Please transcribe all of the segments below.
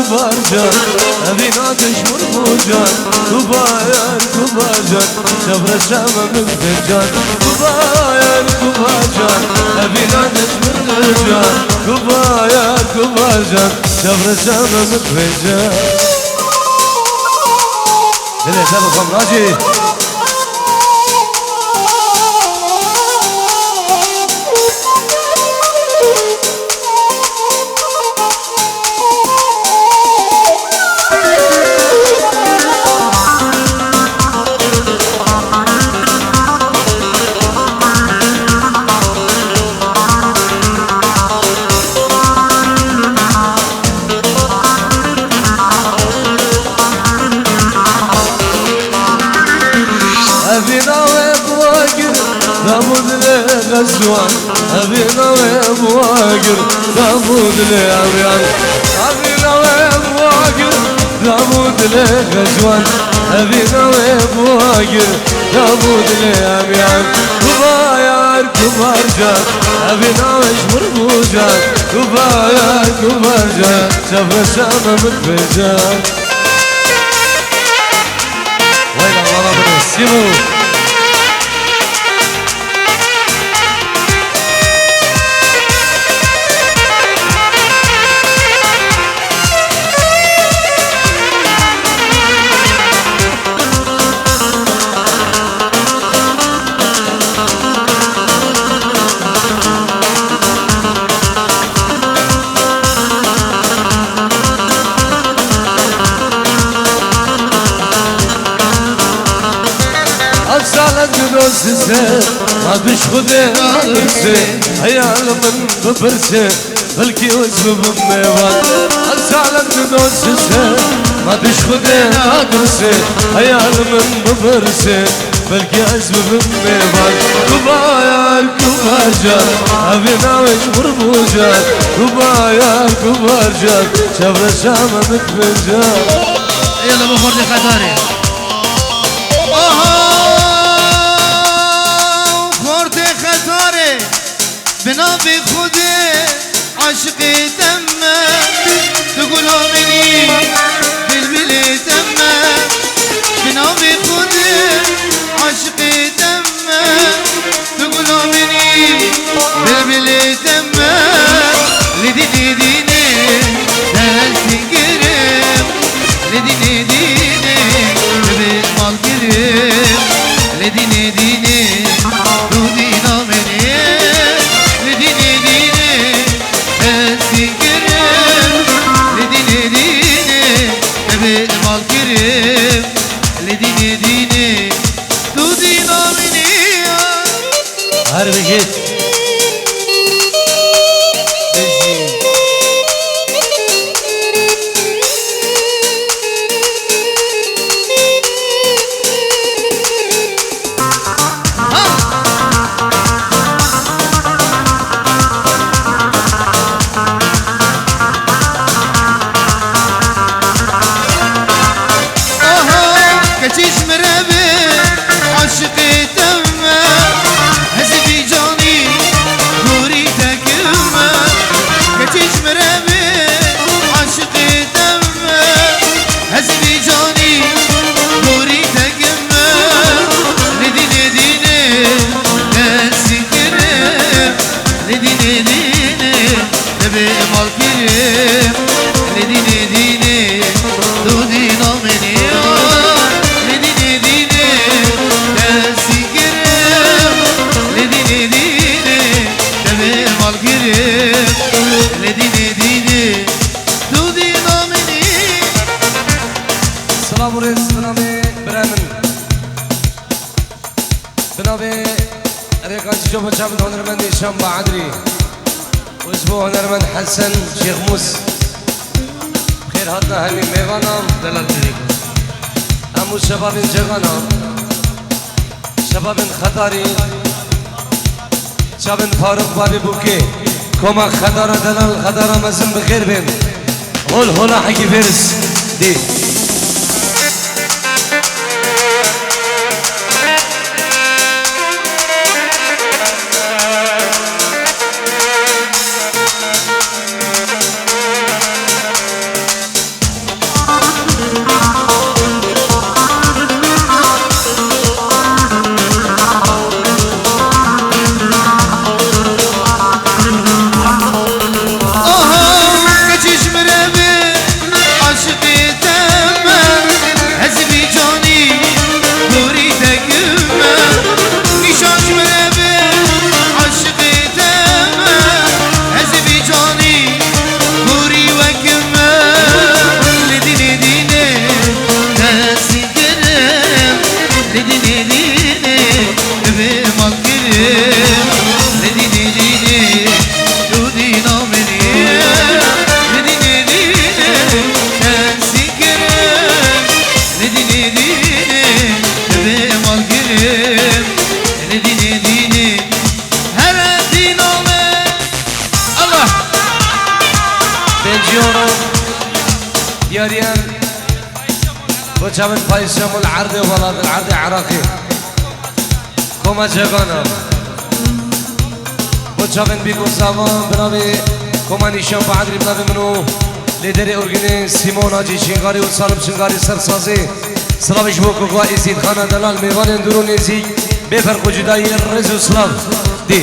كبار جان أبينا تشمر بوجان كباير كبار جان شبر الشام من فنجان كباير كبار جان أبينا تشمر بوجان كباير كبار جان شبر الشام من فنجان دلي سابقكم راجي غزوان أبينا ومواقر ثمود لعميان أبينا ومواقر ثمود لغزوان أبينا ومواقر ثمود لعميان كباير كبار جان أبينا وشمر بوجان كباير كبار جان شفر الشام متفجان ويلا الله بنسيبه ما بش خذي أرسي عيال من ببرسي بلكي واسم بميوان أسالك ندوسسي ما بش خذي أرسي عيال من ببرسي بلكي اسم بميوان كباير كبار جان أبينا وشمر بوجان كباير كبار جان شبر الشام متفجان يلا بفرد خطاري بنا بخودي عشقي تمه تقولوا مني بلبلي تمه بنا بخودي عشقي تمه تقولوا مني بلبلي تمه لديني ديني دلتي قريب لديني ديني تبيت مال قريب لديني ديني دودينا مني Harbi git. شنبه عدري واسبوع هنرمن حسن شيخ موس بخير هاتنا هني ميغانام دلال تريكو امو شباب جغانام شباب خطاري شباب فاروق بابي بوكي كوما خطارة دلال خطارة مزن بخير بين هول هولا حكي فيرس دي dini Ebe malkirim Ledini dini Dudina beni Ledini dini Sensin kerem Ledini dini Ebe malkirim Ledini dini Her din ame Allah بنجيورو ياريان وجابت فايسهم العرض ولا العرض عراقي كما جاكانا وجابت بيكو سامان بنابي كما نيشان بعدري بنابي منو لدري اورگيني سيمون آجي شنگاري وصالب شنگاري سرسازي سلامش بوكو قوى ازيد خانه دلال ميوان درون ازيد بفرق جدائي الرزو سلام دي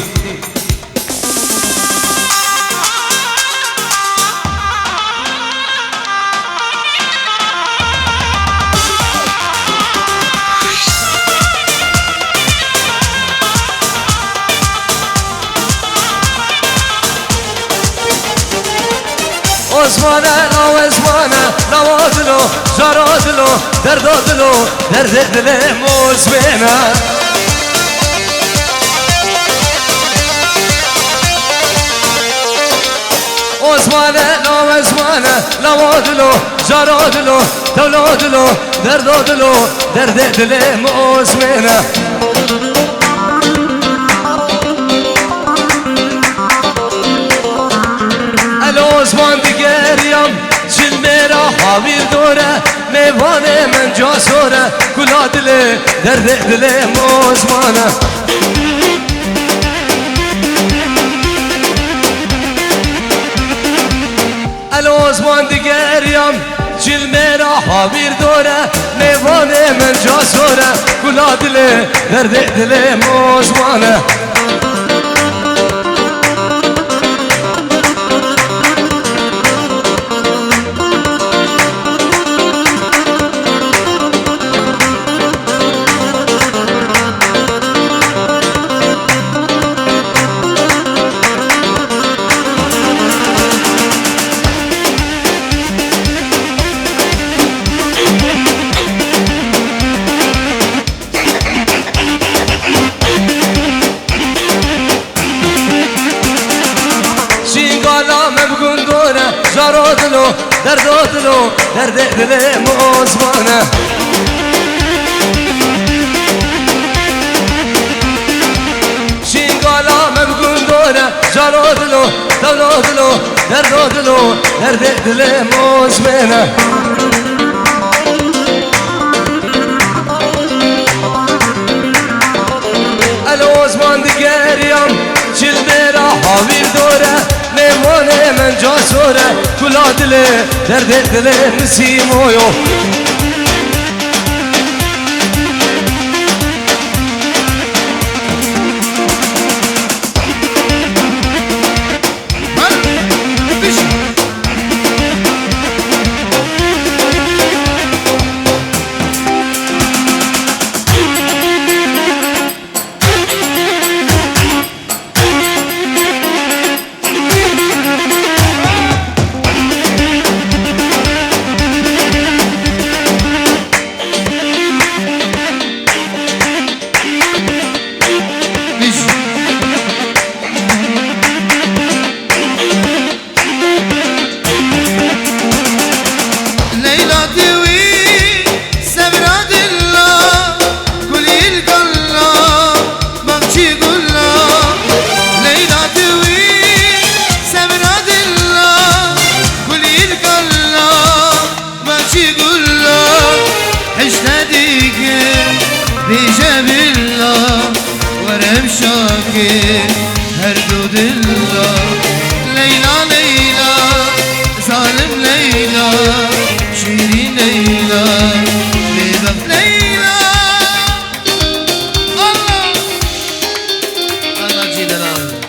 Osman'a, Osman'a, lavadlo, jaradlo, derdadlo, derdedle Osman'a. Osman'a, Osman'a, lavadlo, jaradlo, davladlo, derdadlo, derdedle Osman'a. Osman digeriyam Cilmera havir dore Mevane men casore Kula dile derde dile Osman'a El Osman digeriyam Cilmera havir dore Mevane men casore Kula dile derde dile Osman'a Jaradlo, derdadlo, derdedle Osman'a Şingala mevgun dore Jaradlo, davladlo, derdadlo, derdedle Osman'a El Osman digeriyam Cilmera havir dore Mevane men casore Kula dile derde dile Nisimoyo her dudilla Leyla Leyla zalim Leyla şirin Leyla lebek Leyla Allah Allah cidden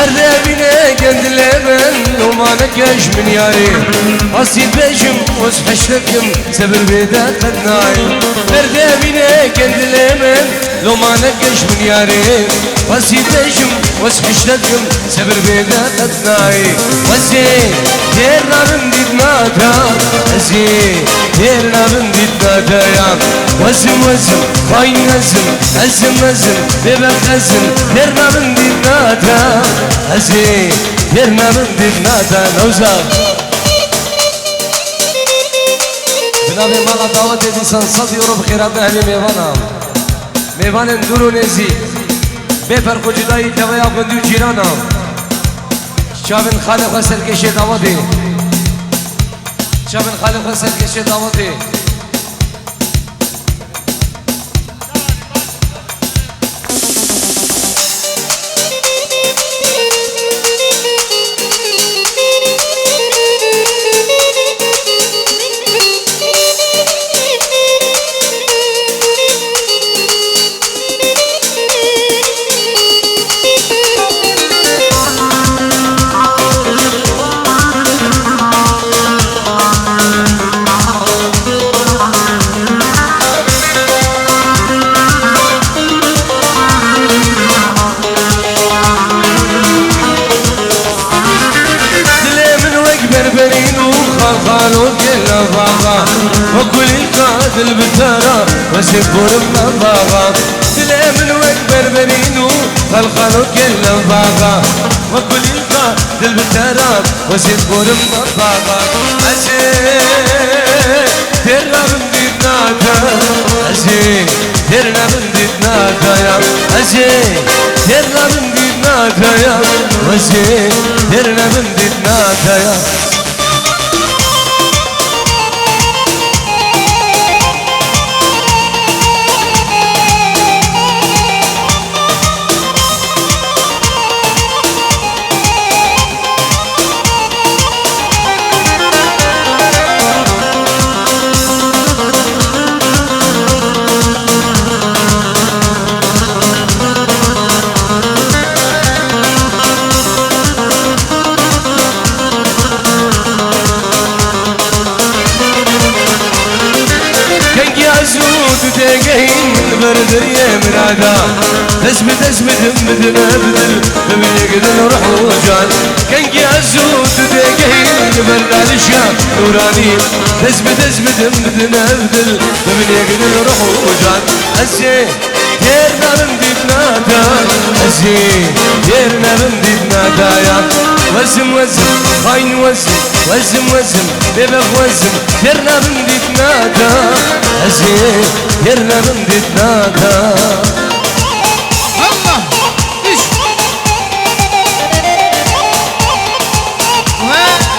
بردابينه كندلمن وما نكش من ياري أصيب بجم وسحشتكم سبر بيدا قدناي بردابينه كندلمن وما نكش من ياري أصيب بجم وسحشتكم سبر بيدا قدناي وزين ديرنا من ديدنا دا وزين ديرنا من ديدنا دا يا وزم وزم خاين وزم أزم أزم ببخ أزم ديرنا من ديدنا دا وزين ديرنا من ديدنا دا نوزا بنابي مالا دعوت ديسان صد يورو بخيرات أهل ميوانا ميوان دورو نزي بفرق جداي تويا بندو جيرانا شابن خالق و سرکش دعوتی شابن خالق و سرکش دعوتی وكل القاتل بالثرى وسبور من باغا تلا من وكبر بنينو خلخلو كل باغا وكل القاتل بالثرى وسبور من باغا أزين ترى من ديتنا أزين ترى من ديتنا يا أزين ترى من ديتنا يا وزين ترى من ديتنا يا تجاهين البرد يا مرادا تثبت مدنا بدل من يقدر نروح وجان كان جازو تجاهين البرد الشام نوراني تثبت مدنا بدل من يقدر نروح وجان أزين ديرنا من ديدنا دا أزين ديرنا من ديدنا دا يا وزم وزم خاين وزم ببخ وزم ديرنا من ديدنا دا أزين ديرنا من ديدنا دا الله إيش الله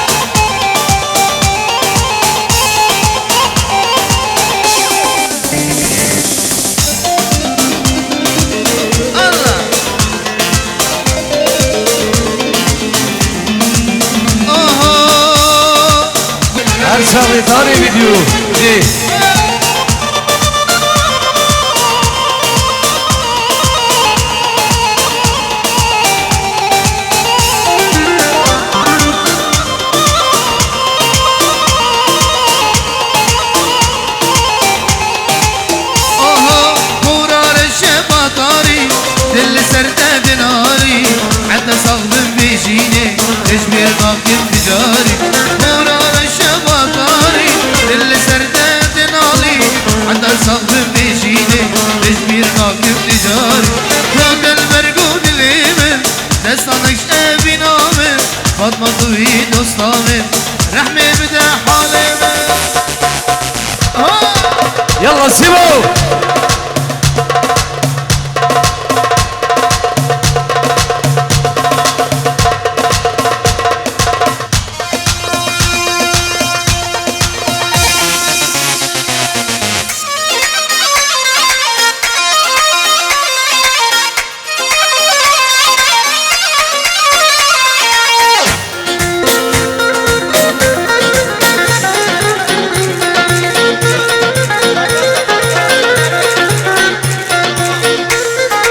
أرسل ثاني فيديو دي تجمير باقي تجاري مرار الشباطاري اللي سردت نالي عند الصغب بيجيني تجمير باقي تجاري فوق المرقود اليمن دستانك شابي نامن فاطمة طويل دوستامن رحمة بدا حالمن يلا سيبو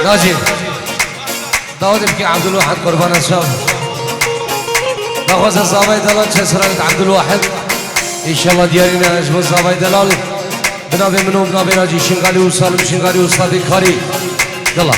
ناجي داودم كي عبد الواحد قربان الشاب دغوز الزابي دلال شسرانة عبد الواحد إن شاء الله ديارنا أجمل الزابي دلال بنابي منو بنابي راجي شنغالي وسالم شنغالي وصادي كاري يلا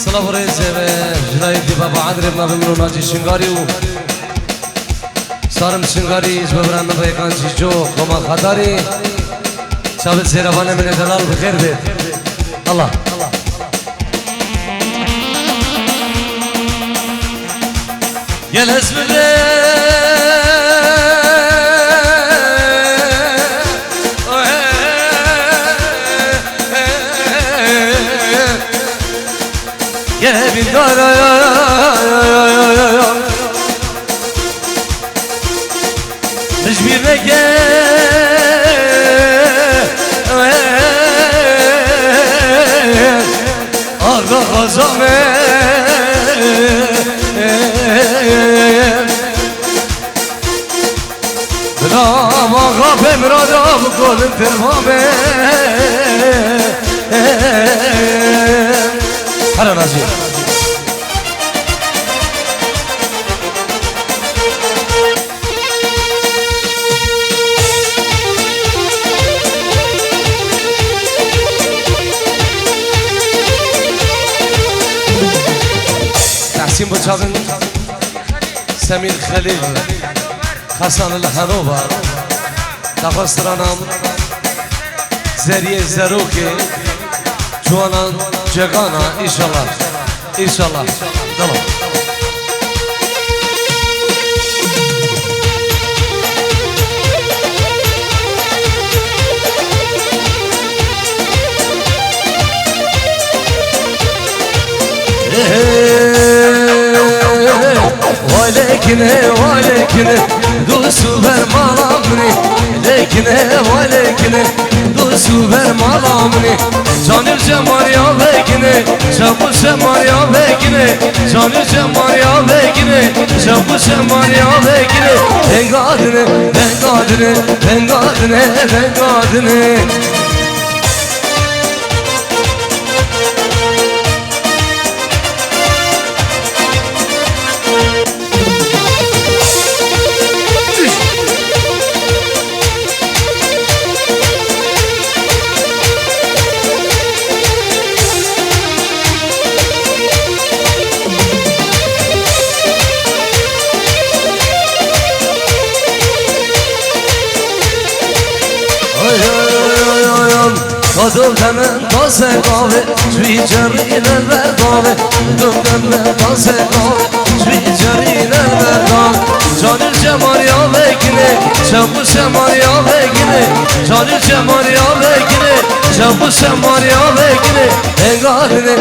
صلاة ورزق جنايد دي بابا عدري بنابي منو ناجي شنغاري سارم شنغاري زبران نبي كان جو قوما خداري ثابت سيرابانه من دلال بخير بيت الله يا الاسم يا بالدار مجبير لك أرض خزامي بلا ما غاب مرادا بكل انترمامي هلا نازل تحسين بوچابن سمير خليل حسن الحنوبر دخسترانم زریه زروکی جوانان جگانا انشالله انشالله دلال ولكن دوسو بر مالامني ولكن دوسو بر مالامني جانر جماريا بكني شابو شماريا بكني جانر جماريا بكني شابو شماريا بكني بنقادني دم دم تازه قاوه جوی جرینه برداوه دم دم تازه قاوه جوی جرینه برداوه جانر جماریا بگینه شبو شماریا بگینه جانر جماریا بگینه شبو شماریا بگینه بنگادنه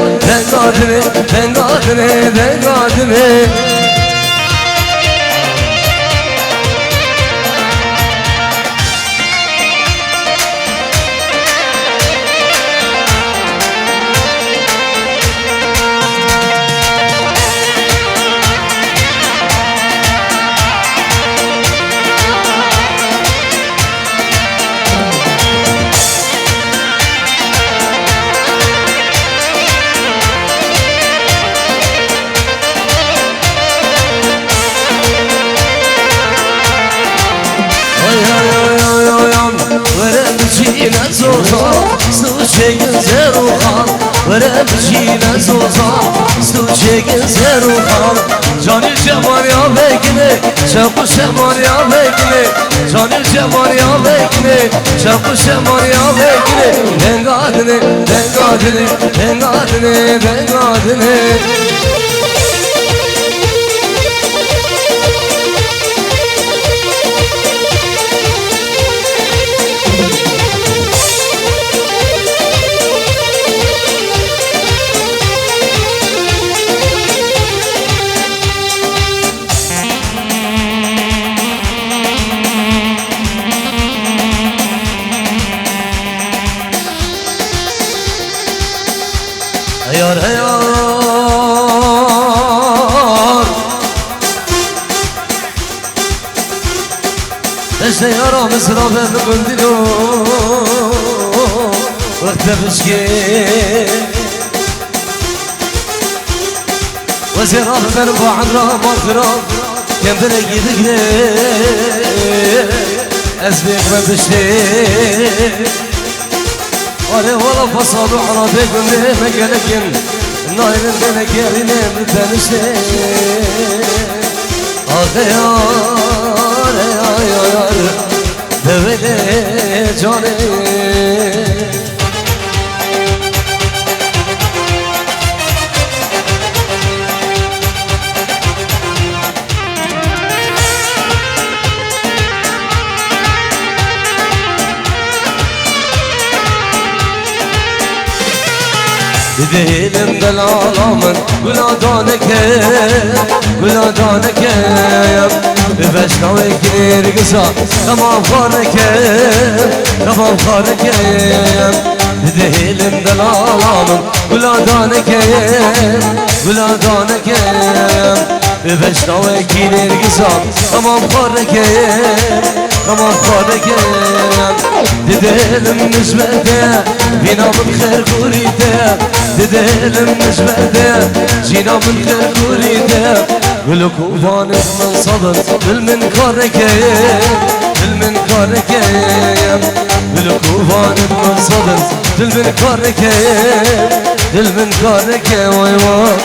زوزا سوچه زروخان ورم چینه زوزا شیگن سر و خان جانی جوانیا بکنه شب و شمانیا بکنه جانی جوانیا بکنه شب و شمانیا بکنه دنگادنه دنگادنه دنگادنه دنگادنه هيار هيار دشت يارا مسرا بقندلو وقت بشكي وزيرا بمرفع عن رام مغفرا كم بلقي ذكري أسبق ما بشتي وله والله فصاد وحرابك ومريه مقالكين الناير الدنك ياليني بتنشتي غيار يار بولي جاني دهيلم دلالامن ولادانك ولادانك بفشناوي كنير قصا تمام خارك تمام خارك دهيلم دلالامن ولادانك ولادانك بفشناوي كنير قصا تمام خارك تمام خارك دهيلم نسبته بينا من خير كوريته دهيلم نسبته جينا من خير كوريته ولكوفان من صدر بالمنكرك بالمنكرك ولكوفان من صدر بالمنكرك بالمنكرك واي واي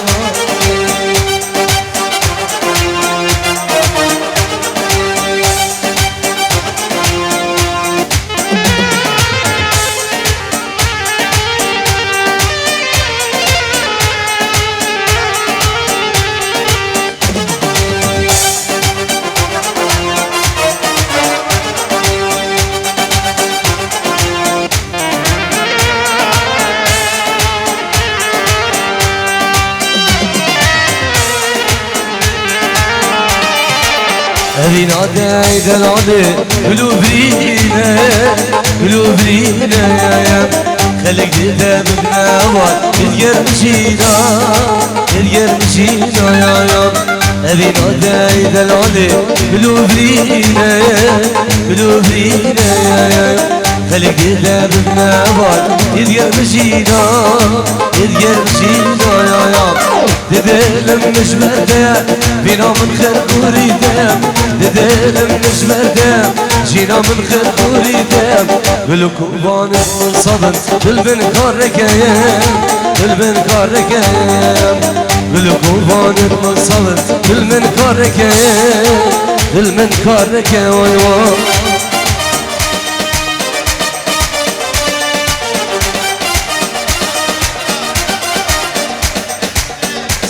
أبينا داي دلالي قلوبينا قلوبينا يا خلق ديدا ببناوات القرمشينا القرمشينا يا أبينا داي دلالي قلوبينا قلوبينا يا خلق ديدا ببناوات القرمشينا القرمشينا يا ددلم نجمرده بينا من خير قريده ددلم نجمرده جينا من خير قريده بالكوبان من صدر بالبنكار ركايم بالبنكار ركايم بالكوبان من صدر بالبنكار ركايم بالبنكار ركايم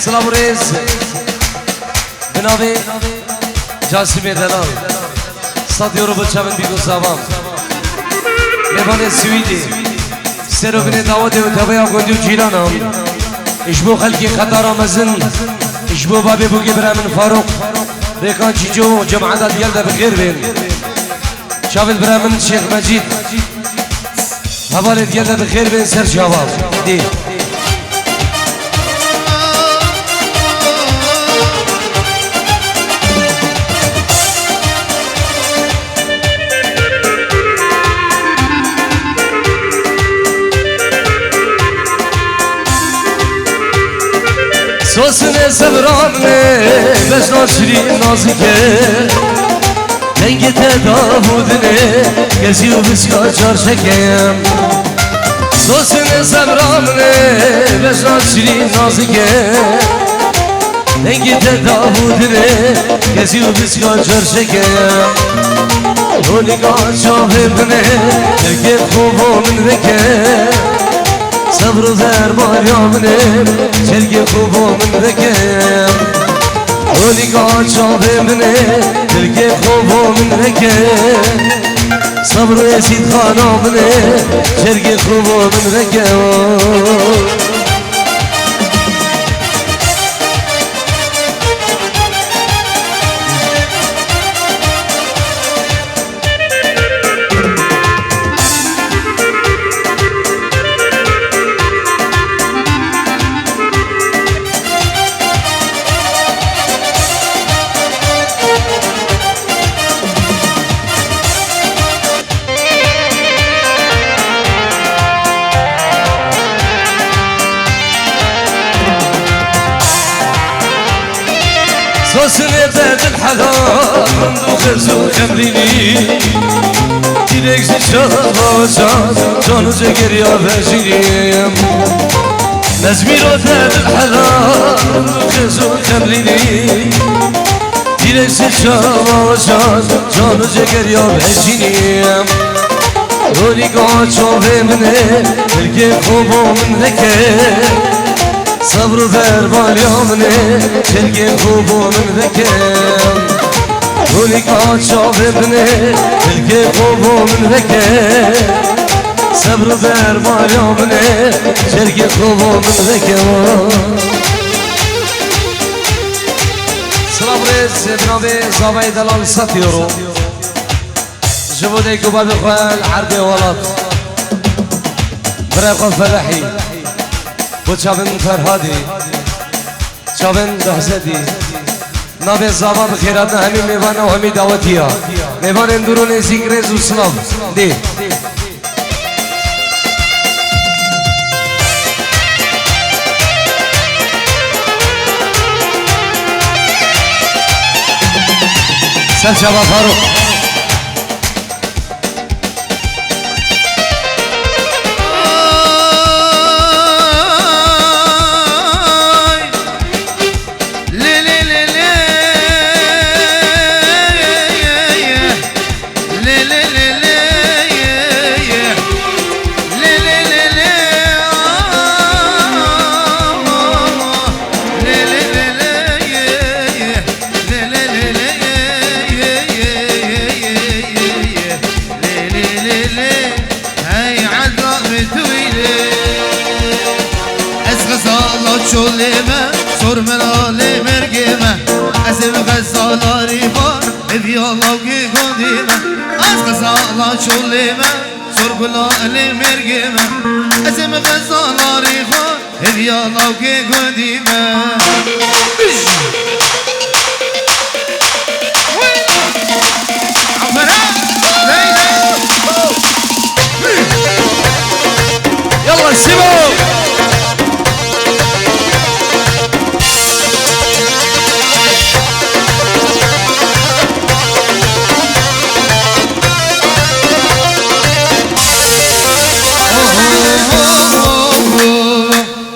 سلام رئيس بنابي جاسمي دلال صديورو بچامن بيگو سلام مهمان سويدي سرو بني دعوت وتبايا گونديو جيرانم اشبو خلقي خطار مزن اشبو بابي بوگي برامن فاروق ريكان جيجو جمعنا ديال ده بخير بين شافل برامن شيخ مجيد حوالي ديال ده بخير بين سر شباب دي سوسن سبرانه بشنا شیرین نازکه دنگ تداودنه کسی و بسیار چارشکم سوسن سبرانه بشنا شیرین نازکه دنگی تدابودنه کسی و بسکان چرشکه رونگاه چاوه منه دلگه خوبا من رکه صبر و درمان یا منه چلگه خوبا من رکه رونگاه چاوه منه دلگه خوبا من رکه صبر و یسید خانا منه چلگه خوبا من رکه سوسني بيت الحذار منذ خرزو خمريني ديريك زيشابا وشاز جانو جاكر يا فاشيني نزميرو بيت الحذار منذ خرزو خمريني ديريك زيشابا وشاز جانو جاكر يا فاشيني روني قاعد شوفي منه تلقي خوبو من ذكر صبر و دربان یامنه چلگه خوب و من ذکر رولی کات شاوه منه چلگه خوب و من ذکر صبر و دربان یامنه چلگه خوب و من ذکر سلام ریز جناب زابای دلال 100 یورو جبوده گوبا بخوال عرض ولاد برای خواه فلاحی bu çabın Ferhadi, çabın Dahzedi, nabe zava bi khairatna hemi mevana ve hemi davetiya, mevan endurun zikre zuslav de. Sen Şaba Faruk. شوليمه صور منالي مرقيمه اسم غزالاري بار ابي الله وقيقوديمه از غزالا شوليمه صور بلالي مرقيمه اسم غزالاري بار ابي الله وقيقوديمه يلا سيبو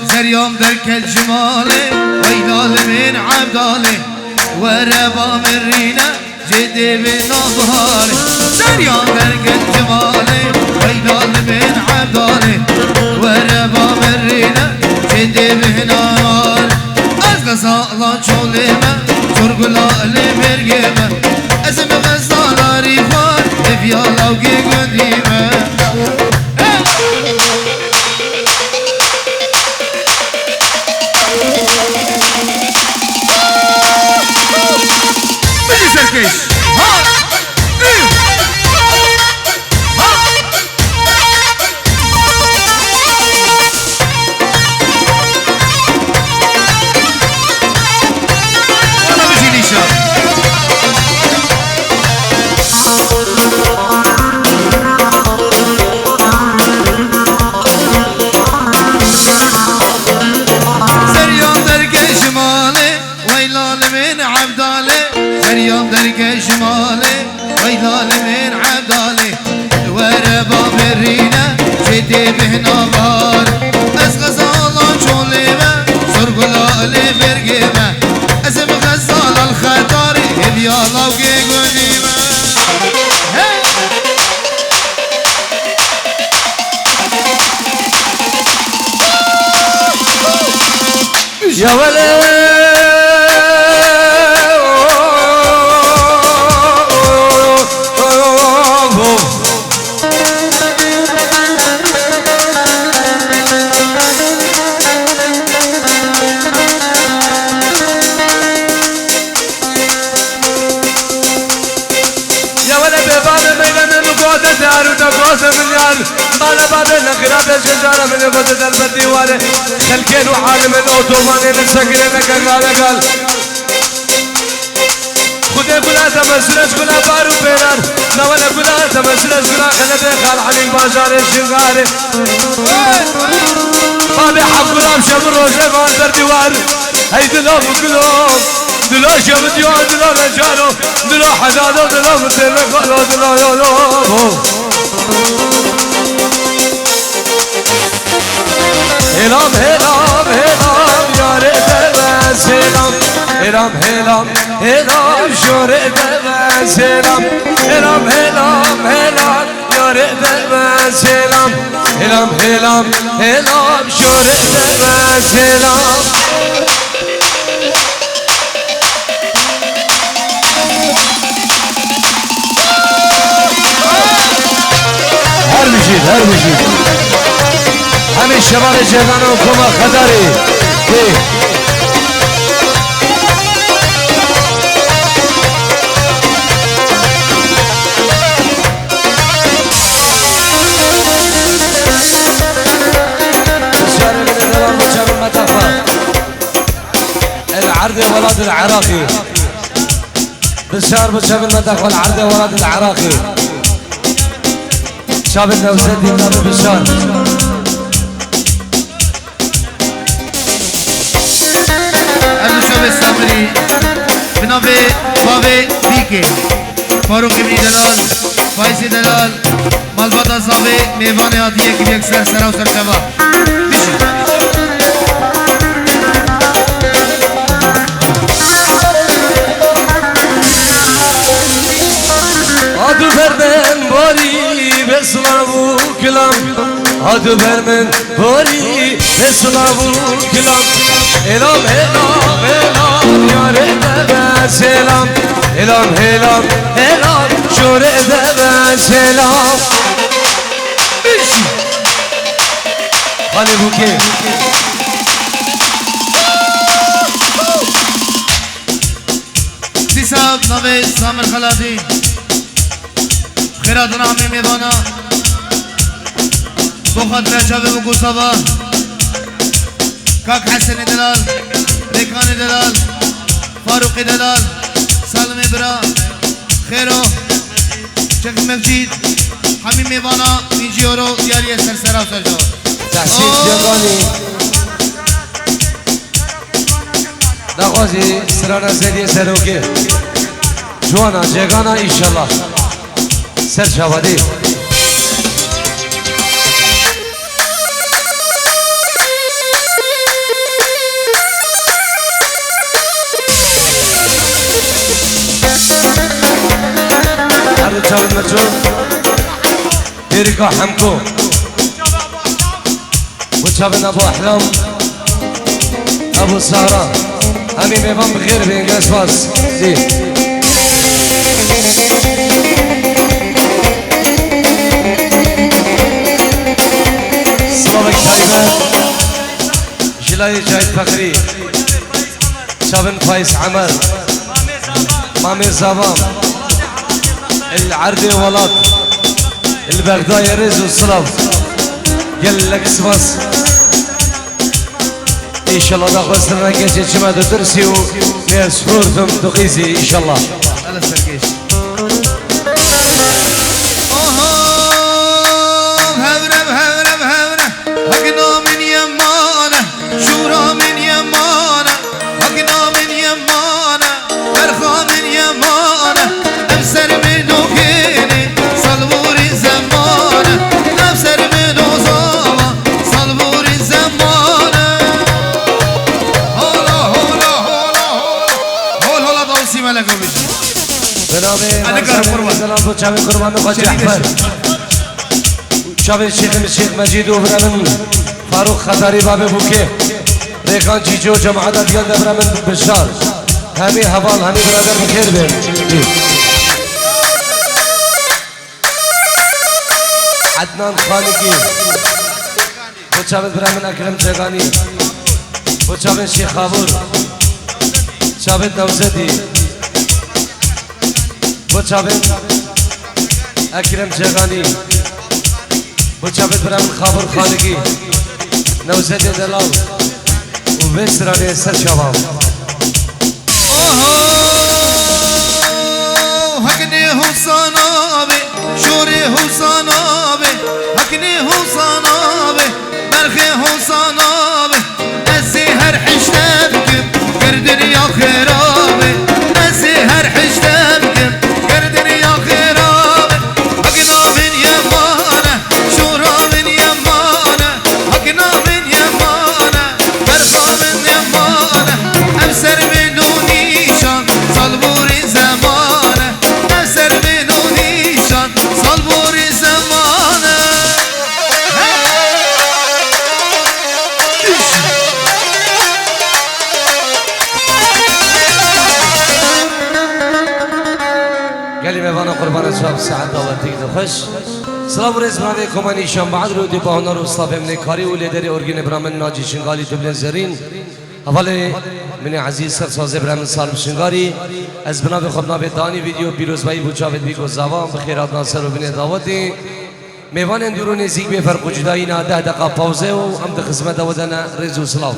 زريام درك الجمالي ويلال من عبدالي وربا من رينا جدي بن ظهاري زريام درك الجمالي ويلال من عبدالي وربا من رينا جدي بن ظهاري أزغزالا شوليمة ترقلا لمرقيمة أزم غزالا ريفار افيالا وقي قديمة زريام درك شمالي ويلال من عبدالي وربا برينا جدي بهنا بار اسغزالا شوليمه صرقلا لبرقيمه يا ولد بالا بابا نقرب شجرة من غدد البديوانة خلكين وحال من أوتوماني من سكرين قال خده قلا تمسرش قلا بارو بيران نوالا قلا تمسرش قلا خلده خال حليل بازار الشنغاري بابي حق قلام شمر روزي فانتر ديوان هاي دلوم وقلوم دلو شم ديوان دلو نجارو دلو حدادو دلو متر قلو دلو يولو هلام هلام هلام یار دو سلام هلام هلام هلام شور دو سلام هلام هلام هلام یار دو سلام هلام هلام هلام شور دو سلام هر بشید همین شمال جهان و کما خداری العرض ولاد العراقي بشار بشاب المدخل العرض ولاد العراقي شاب النوزدي من بشار السامري بنابه بابه بیکه فاروق ابن دلال فایزی دلال مالباتا صابه میوان عادیه که یک سر و سر جوا آدو برمن باری بسلامو کلام آدو برمن باری بسلامو کلام الام الام الام یار دو سلام الام الام الام شور دو سلام خالی بوکه سی صاحب نوه سامر خلادی خیرات نامی میوانا بخاطر شبه بگو صبا کاک حسن دلال ریکان دلال فاروق دلال سالم برا خیرو شیخ مجید همین میوانا اینجی اورو دیاری سرسرا و سرجا تحسین جگانی نخوازی سرانا زدی سروکی جوانا جگانا ایشالله سر شوادی هر چاول مجون دیریکا حمکو و چاول ابو احلام ابو سارا همین میوان بخیر بینگ اسپاس دی سلامك طيبة جلاي جايد فخري شابن فايس عمر مامي زبام العردي ولاد البغداي رز والصلب قال لك سباس ان شاء الله ناخذ سنة كيسي شما درسي ومسحورتم دقيزي ان شاء الله على السركيش شابي قربان خواجه احمد شابي الشيخ مجيد وبرامن فاروق خطاري بابي بوكي ریکان چیچو جماعت دیگر دبر من بشار همی حوال همی برادر بخیر بیم عدنان خانگی بچابت برای من اکرم چگانی بچابت شیخ خابور چابت نوزدی بچابت اکرم چگانی بچابت برای من خابور خانگی نوزدی دلال و بسرانی سر شباب حقني حسنابي شوري حسنابي حقني حسنابي برخي حسنابي أزهر حشتبكم قردن يا خرابي أزهر حشتبكم قردن يا خرابي حقنا من يمانة شورا من يمانة حقنا من يمانة برخا من يمانة أبسر منو نيشان صلبوري زمانة أبسر منو نيشان صلبوري زمانة قالي ميوانا قربان شاب ساعت دعوتك خوش سلام و رزم ناوی کمانی شام بعد رو دی باهنار و صلاف من کاری و لیدری ارگین برامن ناجی شنگالی تبلن زرین اول من عزیز سرساز برامن سالم شنگاری از بناب خود ناوی دانی ویدیو پیروز بایی بوچاوید بیگو زوام بخیرات ناصر و بین دعوتی میوان اندورو نزیک به فرق جدایی نه 10 دقیقه پاوزه و هم ده خدمت دادن رز و سلام